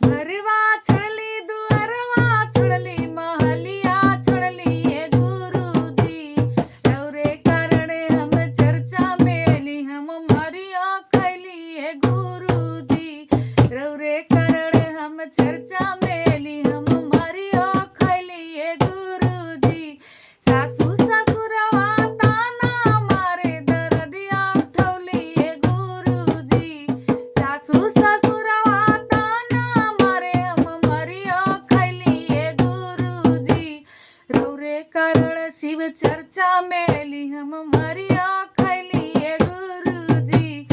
घरवा छोड़ली दुअरवा छोड़ली महलिया छोड़ली ये गुरुजी रौरे कारणे हम चर्चा में अली हम मरिया खैली ये गुरुजी रौरे कारणे हम चर्चा में अली हम मरिया खैली ये गुरुजी सासू ससुरवा ताना मारे दरदिया उठवली ये गुरुजी सासू ससुरवा ताना मारे हम मरिया खैली ये गुरुजी रौरे कारण शिव चर्चा में अली हम मरिया खैली ये गुरुजी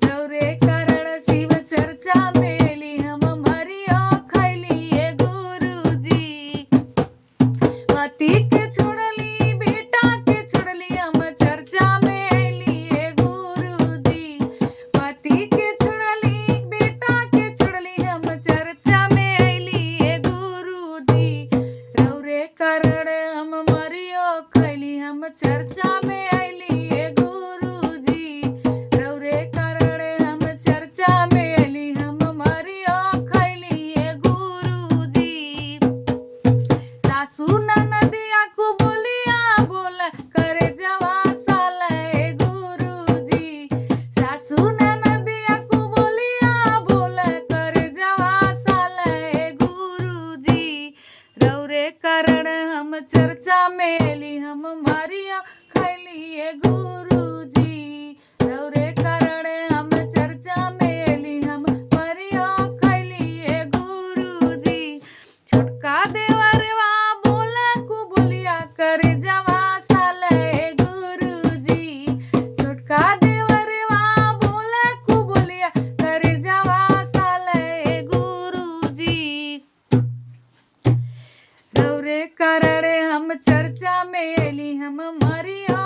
रौरे कारण शिव चर्चा में अली हम मरिया खैली ये गुरुजी पति के छोड़ली बेटा के छोड़ली हम चर्चा में अली ये गुरुजी पति के छोड़ली बेटा के छोड़ली हम चर्चा में अली ये गुरुजी रौरे कारण हम मरियो खैली हम चर्चा में अली ये गुरुजी रौरे कारण हम चर्चा में अली हम मरियो खैली ये गुरुजी सासू ननदिया को बोलिया बोल करे जवा साल ए गुरुजी सासू ननदिया को बोलिया बोल करे जवा साल ए गुरुजी रौरे कारण हम चर्चा में अली हम मरिया खैली ये गुरुजी रौरे कारण हम चर्चा में अली हम मरिया खैली ये गुरुजी छोटका देवरवा बोल को बोलिया करे जवा साल ए गुरुजी छोटका देवरवा बोल को बोलिया करे जवा साल ए गुरुजी रौरे कारण हम चर्चा में अली हम मरिया